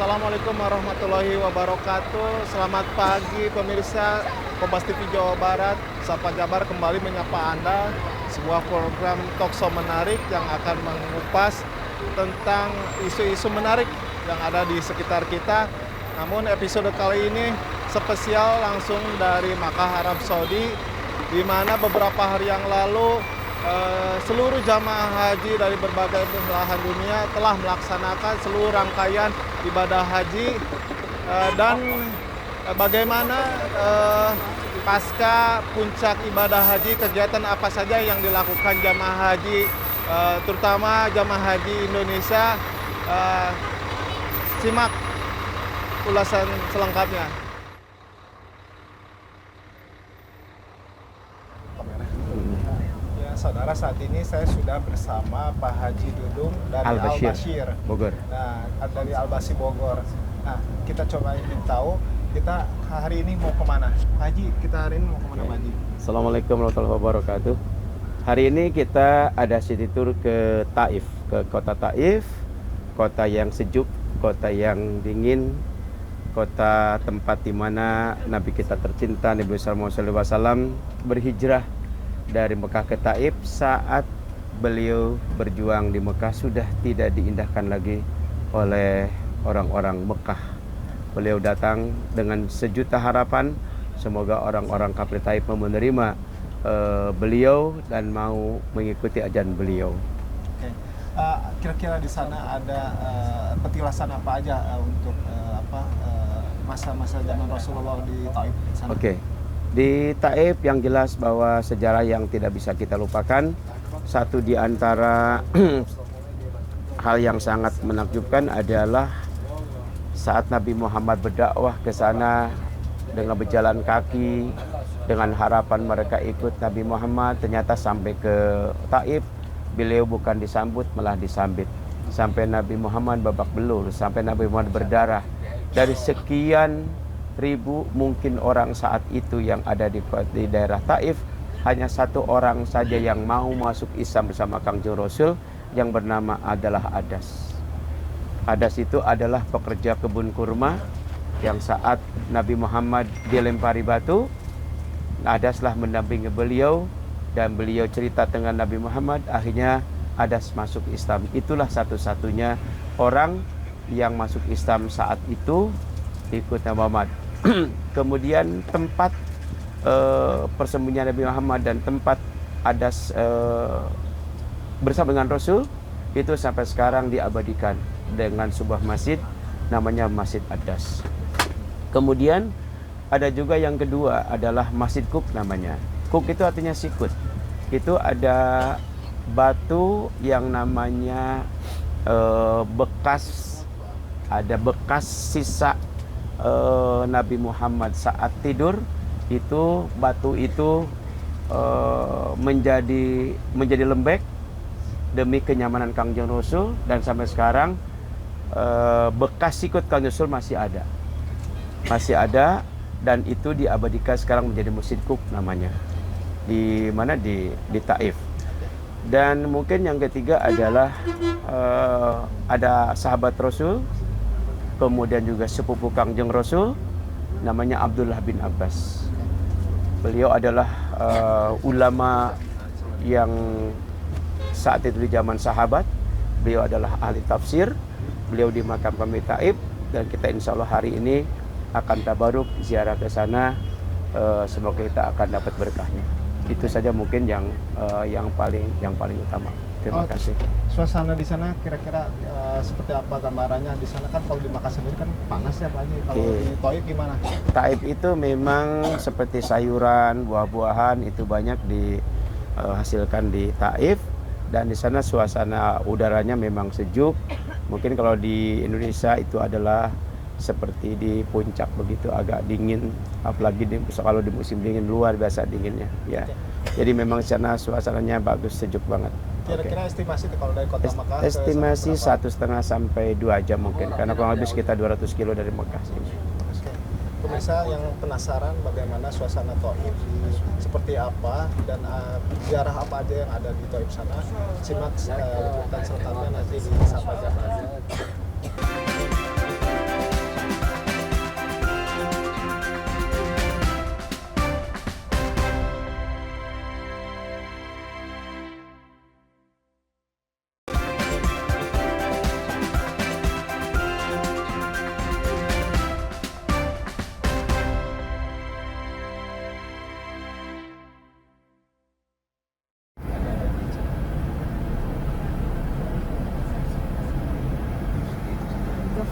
Assalamualaikum warahmatullahi wabarakatuh. Selamat pagi pemirsa Kompas TV Jawa Barat. Sapa Jabar kembali menyapa Anda. Sebuah program talkshow menarik yang akan mengupas tentang isu-isu menarik yang ada di sekitar kita. Namun episode kali ini spesial langsung dari Makkah, Arab Saudi, di mana beberapa hari yang lalu seluruh jamaah haji dari berbagai belahan dunia telah melaksanakan seluruh rangkaian ibadah haji, dan bagaimana pasca puncak ibadah haji, kegiatan apa saja yang dilakukan jamaah haji, terutama jamaah haji Indonesia. Simak ulasan selengkapnya. Saudara, saat ini saya sudah bersama Pak Haji Dudung dari Al-Bashir Bogor. Nah, dari Al-Bashir Bogor. Nah, kita coba ingin tahu kita hari ini mau kemana, Pak Haji? Kita hari ini mau kemana, Pak Haji? Assalamualaikum warahmatullahi wabarakatuh. Hari ini kita ada city tour ke Taif, ke kota Taif, kota yang sejuk, kota yang dingin, kota tempat di mana Nabi kita tercinta Nabi Muhammad SAW berhijrah dari Mekah ke Taif. Saat beliau berjuang di Mekah sudah tidak diindahkan lagi oleh orang-orang Mekah. Beliau datang dengan sejuta harapan, semoga orang-orang kafir Taif mau menerima beliau dan mau mengikuti ajaran beliau. Oke. Kira-kira di sana ada petilasan apa aja untuk masa-masa zaman Rasulullah di Taif di sana? Oke. Di Taif yang jelas bahwa sejarah yang tidak bisa kita lupakan. Satu di antara hal yang sangat menakjubkan adalah saat Nabi Muhammad berdakwah ke sana dengan berjalan kaki, dengan harapan mereka ikut Nabi Muhammad, ternyata sampai ke Taif, beliau bukan disambut malah disambit. Sampai Nabi Muhammad babak belur, sampai Nabi Muhammad berdarah. Dari sekian ribu mungkin orang saat itu yang ada di daerah Taif, hanya satu orang saja yang mau masuk Islam bersama Kangjeng Rasul, yang bernama adalah Adas. Adas itu adalah pekerja kebun kurma yang saat Nabi Muhammad dilempari batu, Adaslah mendampingi beliau dan beliau cerita dengan Nabi Muhammad, akhirnya Adas masuk Islam. Itulah satu-satunya orang yang masuk Islam saat itu ikut Nabi Muhammad. Kemudian tempat persembunyian Nabi Muhammad dan tempat Adas bersama dengan Rasul itu sampai sekarang diabadikan dengan sebuah masjid namanya Masjid Adas. Kemudian ada juga yang kedua adalah Masjid Kuk namanya. Kuk itu artinya sikut. Itu ada batu yang namanya bekas sisa Nabi Muhammad saat tidur, itu batu itu menjadi lembek demi kenyamanan Kangjeng Rasul, dan sampai sekarang bekas sikut Kangjeng Rasul masih ada dan itu diabadikan sekarang menjadi Masjid Kuk namanya, di mana di Taif. Dan mungkin yang ketiga adalah ada sahabat Rasul, kemudian juga sepupu Kangjeng Rasul, namanya Abdullah bin Abbas. Beliau adalah ulama yang saat itu di zaman sahabat. Beliau adalah ahli tafsir. Beliau dimakamkan di Taif, dan kita insya Allah hari ini akan tabaruk ziarah ke sana. Semoga kita akan dapat berkahnya. Itu saja mungkin yang paling utama. Terima kasih. Suasana di sana kira-kira seperti apa gambarannya? Di sana kan kalau di Makkah sendiri kan panas ya Pak Haji. Kalau di Taif gimana? Taif itu memang seperti sayuran, buah-buahan itu banyak dihasilkan di Taif, dan di sana suasana udaranya memang sejuk. Mungkin kalau di Indonesia itu adalah seperti di puncak begitu, agak dingin, apalagi kalau di musim dingin luar biasa dinginnya ya. Jadi memang sana suasananya bagus, sejuk banget. Kira-kira estimasi kalau dari kota Makkah estimasi 1,5 sampai 2 jam mungkin, karena kurang lebih sekitar 200 kilo dari Mekah sini. Pemirsa yang penasaran bagaimana suasana Taif seperti apa dan ziarah apa aja yang ada di Taif sana, simak liputan selengkapnya nanti di Sapa Jabar.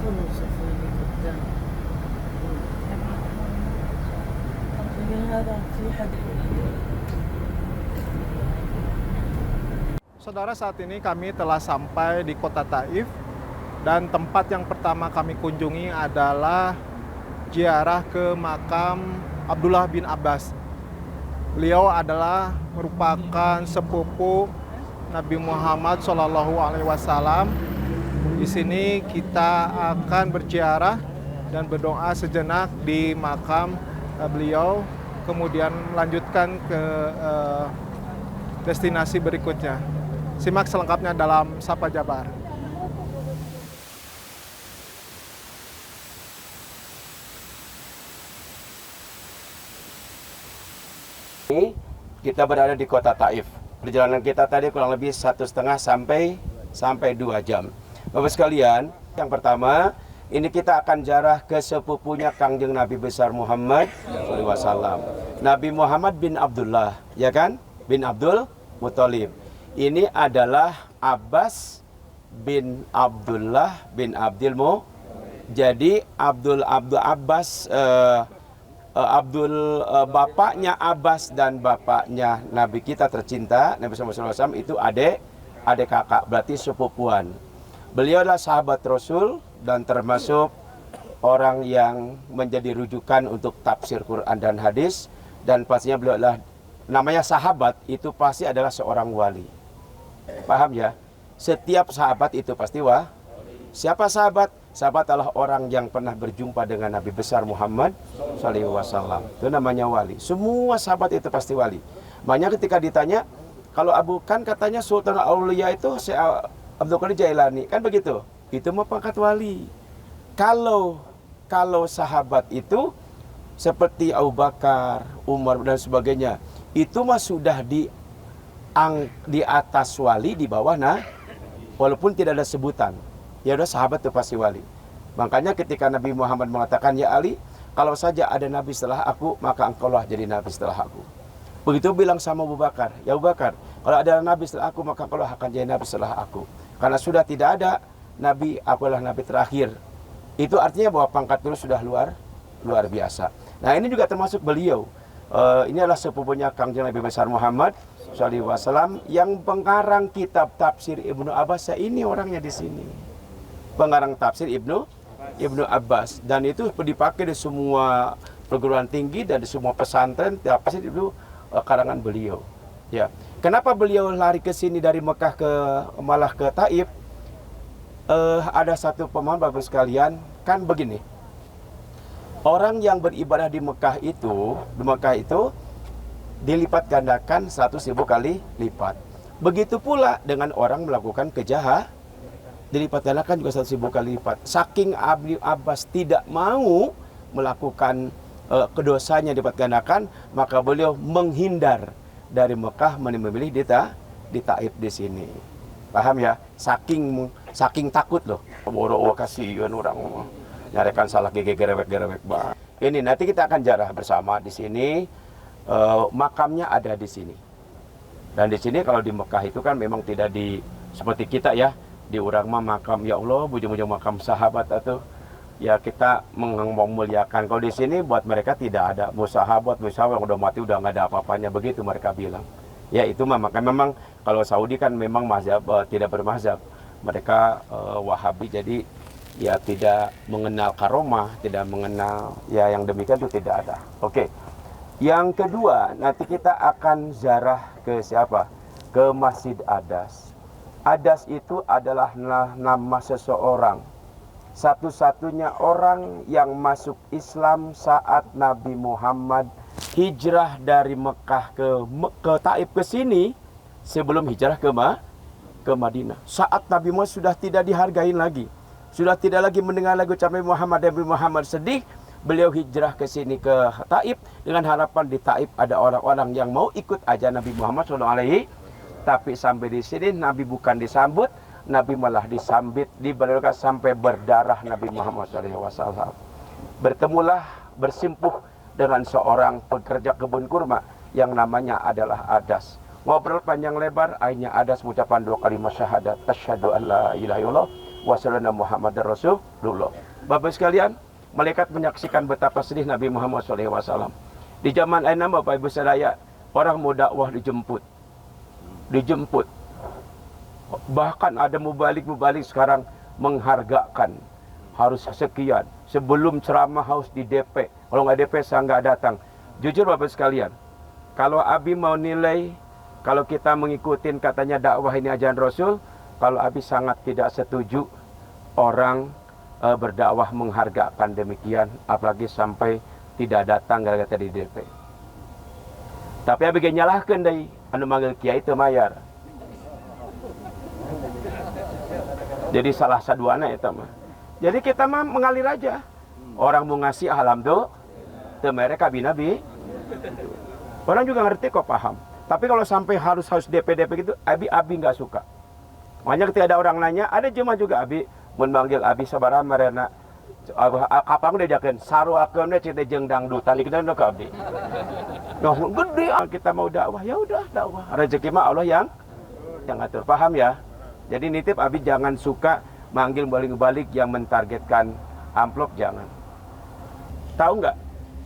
كله يشوفوني قدام. من هذا في حد. Saudara, saat ini kami telah sampai di kota Taif dan tempat yang pertama kami kunjungi adalah ziarah ke makam Abdullah bin Abbas. Beliau adalah merupakan sepupu Nabi Muhammad SAW. Di sini kita akan berziarah dan berdoa sejenak di makam beliau, kemudian melanjutkan ke destinasi berikutnya. Simak selengkapnya dalam Sapa Jabar. Kita berada di kota Taif. Perjalanan kita tadi kurang lebih 1,5 sampai 2 jam. Bapak sekalian, yang pertama, ini kita akan ziarah ke sepupunya Kangjeng Nabi besar Muhammad SAW. Nabi Muhammad bin Abdullah, ya kan? Bin Abdul Muthalib. Ini adalah Abbas bin Abdullah bin Abdul Jadi Abdul Abbas bapaknya Abbas dan bapaknya Nabi kita tercinta Nabi SAW itu adik kakak, berarti sepupuan. Beliau adalah sahabat Rasul dan termasuk orang yang menjadi rujukan untuk tafsir Quran dan hadis, dan pastinya beliau adalah, namanya sahabat itu pasti adalah seorang wali. Paham ya? Setiap sahabat itu pasti siapa sahabat? Sahabat adalah orang yang pernah berjumpa dengan Nabi besar Muhammad SAW. Itu namanya wali. Semua sahabat itu pasti wali. Makanya ketika ditanya, kalau Abu kan katanya Sultan Aulia itu Abdul Qadir Jailani, kan begitu? Itu mah pangkat wali. Kalau sahabat itu seperti Abu Bakar, Umar dan sebagainya, itu mah sudah di atas wali, di bawah walaupun tidak ada sebutan. Ya udah, sahabat itu pasti wali. Makanya ketika Nabi Muhammad mengatakan, ya Ali, kalau saja ada nabi setelah aku, maka engkaulah jadi nabi setelah aku. Begitu bilang sama Abu Bakar, ya Abu Bakar, kalau ada nabi setelah aku, maka engkaulah akan jadi nabi setelah aku. Karena sudah tidak ada nabi, aku adalah nabi terakhir. Itu artinya bahwa pangkat itu sudah luar biasa. Nah, ini juga termasuk beliau. Ini adalah sepupunya Kangjeng Nabi besar Muhammad SAW yang pengarang kitab tafsir Ibnu Abbas. Ini orangnya di sini. Pengarang tafsir Ibnu Abbas, dan itu dipakai di semua perguruan tinggi dan di semua pesantren. Tafsir itu karangan beliau. Ya, kenapa beliau lari ke sini dari Mekah malah ke Taif? Ada satu pemahaman Bapak sekalian, kan begini. Orang yang beribadah di Mekah itu dilipat gandakan 100.000 kali lipat. Begitu pula dengan orang melakukan kejahatan, dilipat gandakan juga 100.000 kali lipat. Saking Abbas tidak mau melakukan kedosanya dilipat gandakan, maka beliau menghindar dari Mekah, memilih di Taif di sini. Paham ya? Saking takut loh. Boro kasihan orang nyarekan salah gerewek bah. Ini nanti kita akan ziarah bersama di sini. Makamnya ada di sini. Dan di sini kalau di Mekah itu kan memang tidak seperti kita ya. Di urang mah makam, ya Allah, bujung-bujung makam sahabat atau ya kita memuliakan. Kalau di sini buat mereka tidak ada sahabat yang udah mati udah nggak ada apa-apanya, begitu mereka bilang. Ya itu mah, makanya memang kalau Saudi kan memang mazhab tidak bermazhab. Mereka Wahabi, jadi ya tidak mengenal karomah, tidak mengenal ya yang demikian itu tidak ada. Oke. Yang kedua, nanti kita akan ziarah ke siapa? Ke Masjid Adas. Adas itu adalah nama seseorang. Satu-satunya orang yang masuk Islam saat Nabi Muhammad hijrah dari Mekah ke Taif ke sini, sebelum hijrah ke Madinah. Saat Nabi Muhammad sudah tidak dihargai lagi, sudah tidak lagi mendengar lagu Nabi Muhammad sedih, beliau hijrah ke sini ke Taif dengan harapan di Taif ada orang-orang yang mau ikut aja Nabi Muhammad SAW. Tapi sampai di sini Nabi bukan disambut, Nabi malah disambit, diberdoakan sampai berdarah Nabi Muhammad SAW. Bersimpuh dengan seorang pekerja kebun kurma yang namanya adalah Adas. Ngobrol panjang lebar, akhirnya Adas mengucapkan 2 kalimat syahadat, asyhadu an la ilaha illallah wa sallallahu Muhammadar Rasulullah. Bapak sekalian, malaikat menyaksikan betapa sedih Nabi Muhammad SAW. Di zaman Ainam, Bapak Ibu Saudara, orang mau dakwah dijemput. Bahkan ada mubalik sekarang menghargakan. Harus sekian. Sebelum ceramah harus di DP. Kalau nggak DP saya nggak datang. Jujur Bapak sekalian, kalau Abi mau nilai, kalau kita mengikuti katanya dakwah ini ajaran Rasul, kalau Abi sangat tidak setuju orang berdakwah menghargakan demikian, apalagi sampai tidak datang gara-gara di DP. Tapi Abi nyalahkan dari anu manggil kiai itu mayar. Jadi salah saduana itu mah. Jadi kita mah mengalir aja. Orang mau ngasih alhamdulillah, mereka binabi. Orang juga ngerti kok, paham. Tapi kalau sampai harus DP gitu, Abi nggak suka. Makanya ketika ada orang nanya, ada jemaah juga Abi memanggil Abi sabaraha marena. Kapan udah jaken saru akeunna cita jeung dangdutan kita ke Abi. Nah, gede kita mau dakwah, ya udah dakwah. Rezeki mah Allah yang atur, paham ya? Jadi nitip Abi jangan suka manggil balik-balik yang mentargetkan amplop, jangan. Tahu nggak?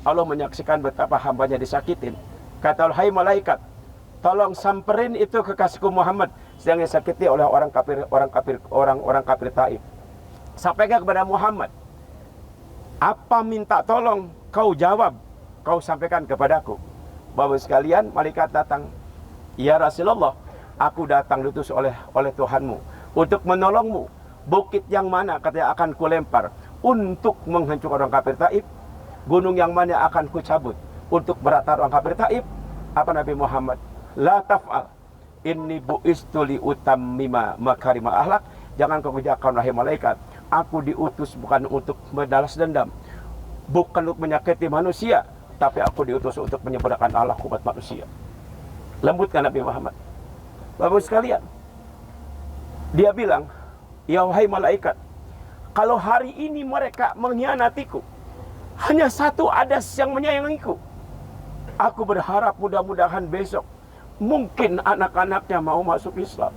Allah menyaksikan betapa hambanya disakitin. Kata Allah, hai malaikat, tolong samperin itu kekasihku Muhammad sedang disakiti oleh orang kafir Taif. Sampaikan kepada Muhammad, apa minta tolong kau jawab, kau sampaikan kepadaku. Bapak sekalian, malaikat datang. Ya Rasulullah, aku datang diutus oleh Tuhanmu untuk menolongmu. Bukit yang mana katanya akan kulempar untuk menghancurkan orang kafir Taif? Gunung yang mana akan kucabut untuk beratar orang kafir Taif? Apa Nabi Muhammad? La taf'al. Inni bu'istu li utammima makarima akhlak. Jangan kau kerjakan wahai malaikat. Aku diutus bukan untuk membalas dendam, bukan untuk menyakiti manusia, tapi aku diutus untuk menyempurnakan Allah umat manusia. Lembutkan Nabi Muhammad. Bapak sekalian, dia bilang, ya wahai malaikat, kalau hari ini mereka mengkhianatiku, hanya satu adas yang menyayangiku. Aku berharap mudah-mudahan besok mungkin anak-anaknya mau masuk Islam.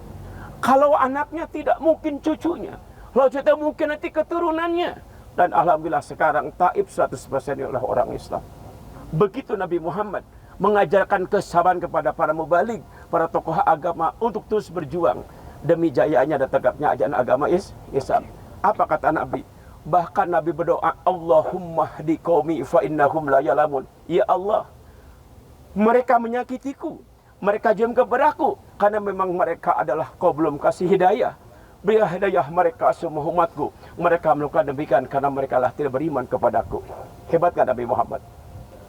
Kalau anaknya tidak, mungkin cucunya. Kalau tidak, mungkin nanti keturunannya. Dan alhamdulillah sekarang Taif 100% oleh orang Islam. Begitu Nabi Muhammad mengajarkan kesabaran kepada para mubalik, para tokoh agama untuk terus berjuang demi jayanya dan tegaknya ajaran agama Islam. Apa kata Nabi? Bahkan Nabi berdoa, Allahumma hdi qaumi fa innahum la ya'lamun. Ya Allah, mereka menyakitiku, mereka jam kepadaku karena memang mereka adalah kau belum kasih hidayah. Berilah hidayah mereka semua umatku. Mereka melakukan demikian karena mereka lah tidak beriman kepadaku. Hebat kan Nabi Muhammad?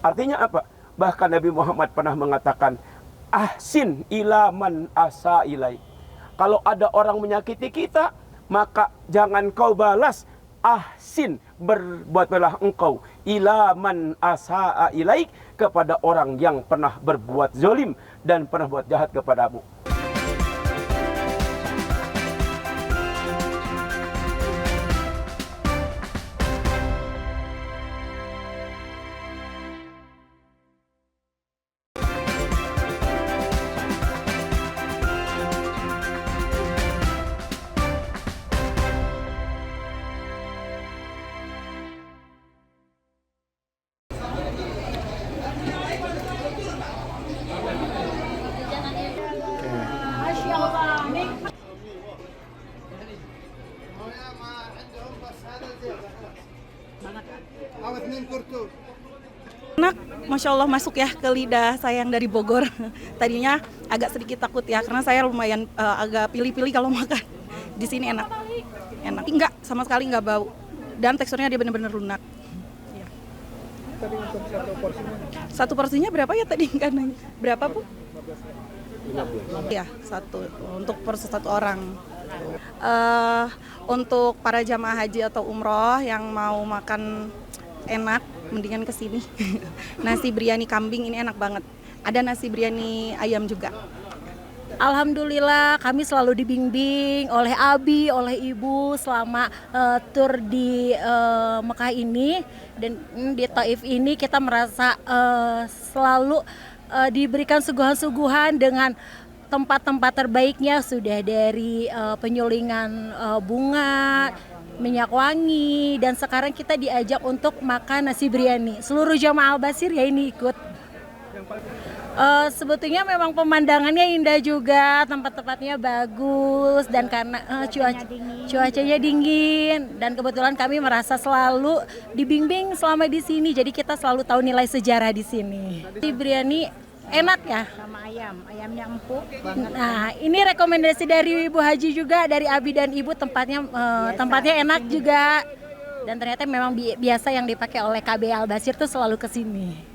Artinya apa? Bahkan Nabi Muhammad pernah mengatakan, ahsin ila man asa ilai. Kalau ada orang menyakiti kita, maka jangan kau balas. Ahsin, berbuatlah engkau ila man asa'a ilaik, kepada orang yang pernah berbuat zalim dan pernah buat jahat kepadamu. Enak, Masya Allah masuk ya ke lidah saya yang dari Bogor. Tadinya agak sedikit takut ya, karena saya lumayan agak pilih-pilih kalau makan. Di sini enak, enggak sama sekali nggak bau, dan teksturnya dia benar-benar lunak. Ya. Tadi untuk satu porsinya? Satu porsinya berapa ya tadi? Nggak nanya. Berapa Bu? 15. Ya, satu untuk porsi satu orang. Untuk para jamaah haji atau umroh yang mau makan enak, mendingan ke sini. Nasi biryani kambing ini enak banget. Ada nasi biryani ayam juga. Alhamdulillah kami selalu dibimbing oleh Abi, oleh Ibu selama tur di Mekah ini, dan di Taif ini kita merasa selalu diberikan suguhan-suguhan dengan tempat-tempat terbaiknya, sudah dari penyulingan bunga, minyak wangi, dan sekarang kita diajak untuk makan nasi biryani. Seluruh jamaah Al-Basir ya ini ikut. Sebetulnya memang pemandangannya indah juga, tempat-tempatnya bagus, dan karena cuacanya dingin, dan kebetulan kami merasa selalu dibimbing selama di sini, jadi kita selalu tahu nilai sejarah di sini. Nasi biryani enak ya, Sama ayamnya empuk banget. nah ini rekomendasi dari Ibu Haji juga, dari Abi dan Ibu, tempatnya enak juga, dan ternyata memang biasa yang dipakai oleh KB Al-Basir tuh selalu ke sini.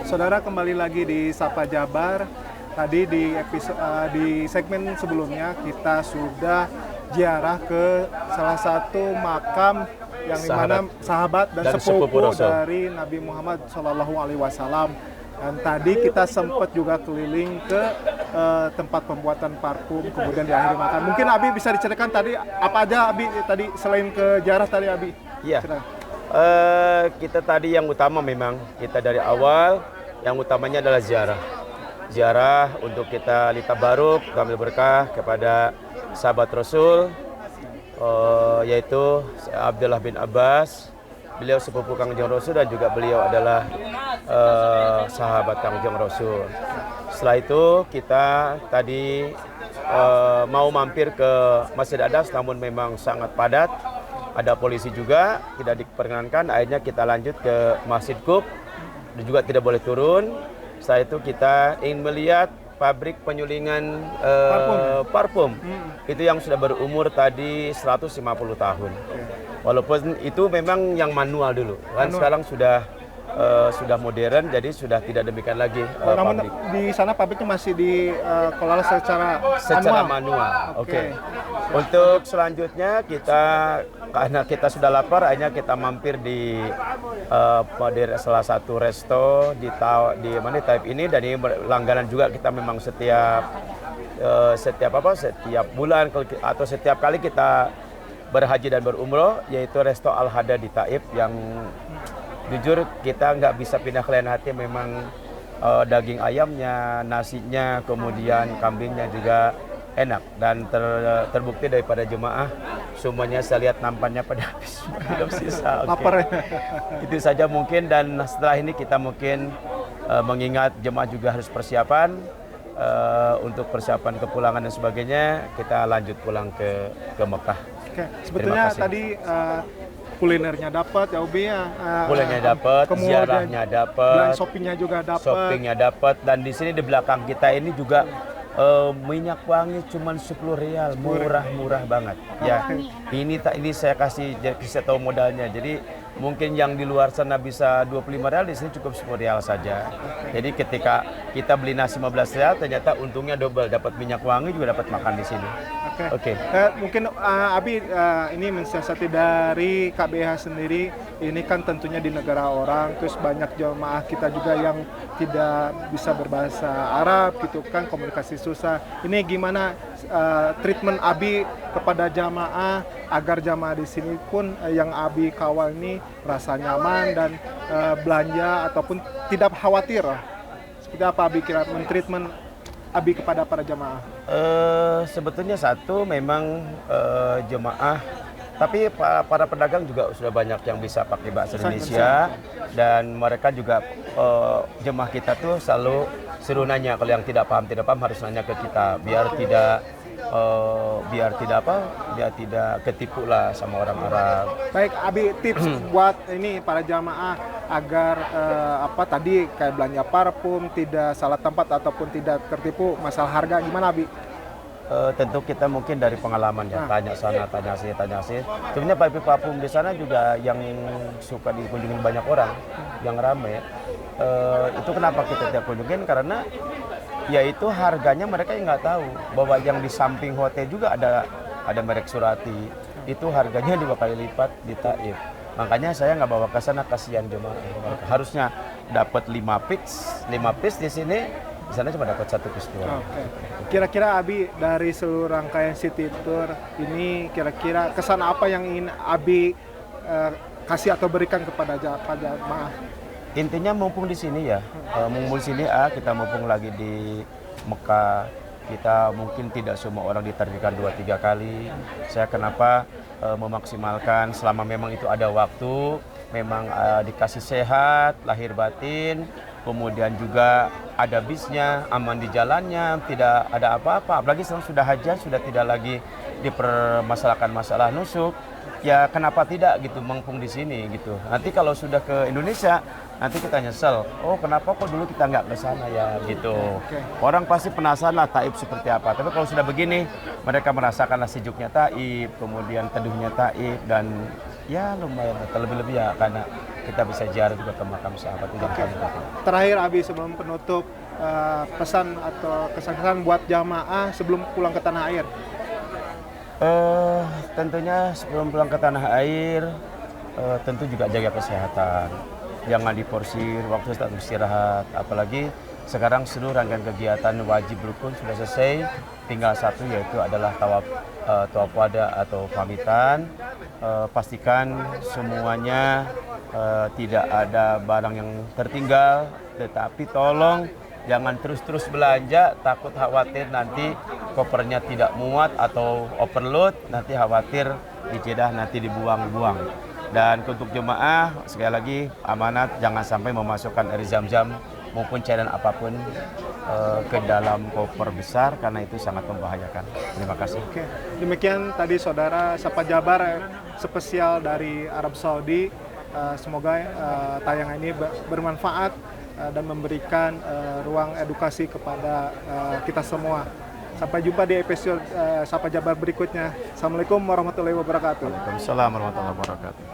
Saudara, kembali lagi di Sapa Jabar. Tadi di segmen sebelumnya kita sudah ziarah ke salah satu makam yang dimana sahabat dan sepupu dari Nabi Muhammad SAW. Dan tadi kita sempat juga keliling ke tempat pembuatan parfum, kemudian di akhir makan. Mungkin Abi bisa diceritakan tadi apa aja Abi tadi selain ke ziarah tadi Abi? Iya. Ceritakan. Kita tadi yang utama memang kita dari awal yang utamanya adalah ziarah untuk kita litabaruk, ambil berkah kepada sahabat Rasul, yaitu Abdullah bin Abbas. Beliau sepupu Kangjeng Rasul dan juga beliau adalah sahabat Kangjeng Rasul. Setelah itu kita tadi mau mampir ke Masjid Adas, namun memang sangat padat. Ada polisi juga, tidak diperkenankan. Akhirnya kita lanjut ke Masjid Qub, juga tidak boleh turun. Setelah itu kita ingin melihat pabrik penyulingan parfum. Itu yang sudah berumur tadi 150 tahun. Walaupun itu memang yang manual dulu. Kan sekarang sudah modern, jadi sudah tidak demikian lagi Namun pabrik. di sana pabriknya masih dikelola secara manual. Oke. Untuk selanjutnya karena kita sudah lapar, akhirnya kita mampir di salah satu resto di Taif ini, dan ini langganan juga kita memang setiap bulan atau setiap kali kita berhaji dan berumroh, yaitu resto Al-Hada di Taif, yang jujur kita nggak bisa pindah ke lain hati. Memang daging ayamnya, nasinya, kemudian kambingnya juga enak, dan terbukti daripada jemaah semuanya saya lihat nampannya pada habis, belum sisa. lapar. Itu saja mungkin, dan setelah ini kita mungkin mengingat jemaah juga harus persiapan untuk persiapan kepulangan dan sebagainya, kita lanjut pulang ke Mekah. Oke, sebetulnya tadi kulinernya dapat ya Ubi ya. Kulinernya dapat, ziarahnya dapat, shoppingnya dapat, dan di sini di belakang kita ini juga minyak wangi cuma 10 rial, murah banget. Ya, ini saya kasih tahu modalnya. Jadi mungkin yang di luar sana bisa 25 rial, di sini cukup 10 rial saja. Jadi ketika kita beli nasi 15 rial, ternyata untungnya double, dapat minyak wangi juga dapat makan di sini. Oke. Mungkin Abi ini mensiasati dari KBH sendiri, ini kan tentunya di negara orang, terus banyak jemaah kita juga yang tidak bisa berbahasa Arab gitu kan, komunikasi susah. Ini gimana treatment Abi kepada jamaah agar jamaah di sini pun yang Abi kawal ini merasa nyaman dan belanja ataupun tidak khawatir. Seperti apa Abi kira men-treatment Abi kepada para jamaah? Sebetulnya satu memang jemaah, tapi para pedagang juga sudah banyak yang bisa pakai bahasa Indonesia, dan mereka juga jemaah kita tuh selalu suruh nanya, kalau yang tidak paham harus nanya ke kita, biar tidak ketipu lah sama orang Arab. Baik, Abi, tips buat ini para jamaah agar tadi kayak belanja parfum tidak salah tempat ataupun tidak tertipu masalah harga, gimana Abi? Tentu kita mungkin dari pengalaman ya, tanya sana, tanya sini. Sebenarnya pabrik parfum di sana juga yang suka dikunjungi banyak orang, yang ramai. Itu kenapa kita tidak kunjungin, karena yaitu harganya mereka yang nggak tahu bahwa yang di samping hotel juga ada merek Surati, itu harganya 2 kali lipat di Taif. Makanya saya nggak bawa ke sana, kasihan jemaah. Harusnya dapat 5 piece di sini cuma dapat 1 piece doang. Kira-kira Abi dari seluruh rangkaian City Tour ini, kira-kira kesan apa yang ingin Abi kasih atau berikan kepada jemaah? Intinya mumpung di sini ya, kita mumpung lagi di Mekah, Kita mungkin tidak semua orang ditakdirkan 2-3 kali. Saya kenapa memaksimalkan selama memang itu ada waktu, memang dikasih sehat, lahir batin, kemudian juga ada bisnya, aman di jalannya, tidak ada apa-apa. Apalagi sekarang sudah haji, sudah tidak lagi dipermasalahkan masalah nusuk. Ya kenapa tidak gitu mengpung di sini gitu. Nanti kalau sudah ke Indonesia, nanti kita nyesel. Oh kenapa kok dulu kita nggak ke sana ya gitu. Orang pasti penasaran lah Taif seperti apa. Tapi kalau sudah begini, mereka merasakanlah sejuknya Taif, kemudian teduhnya Taif, dan ya lumayan terlebih-lebih ya karena kita bisa ziarah juga ke makam sahabat itu. Terakhir Abi sebelum penutup, pesan atau kesan-kesan buat jamaah sebelum pulang ke tanah air. Tentunya sebelum pulang ke tanah air, tentu juga jaga kesehatan. Jangan diporsir waktu saat istirahat. Apalagi sekarang seluruh rangkaian kegiatan wajib rukun sudah selesai. Tinggal satu yaitu adalah tawaf wada atau pamitan. Pastikan semuanya tidak ada barang yang tertinggal. Tetapi tolong jangan terus-terus belanja, takut khawatir nanti kopernya tidak muat atau overload, nanti khawatir di Jeddah nanti dibuang-buang. Dan untuk jemaah, sekali lagi amanat jangan sampai memasukkan air zam-zam maupun cairan apapun ke dalam koper besar karena itu sangat membahayakan. Terima kasih. Oke, demikian tadi saudara Sapa Jabar spesial dari Arab Saudi. Semoga tayangan ini bermanfaat dan memberikan ruang edukasi kepada kita semua. Sampai jumpa di episode Sapa Jabar berikutnya. Assalamualaikum warahmatullahi wabarakatuh. Waalaikumsalam warahmatullahi wabarakatuh.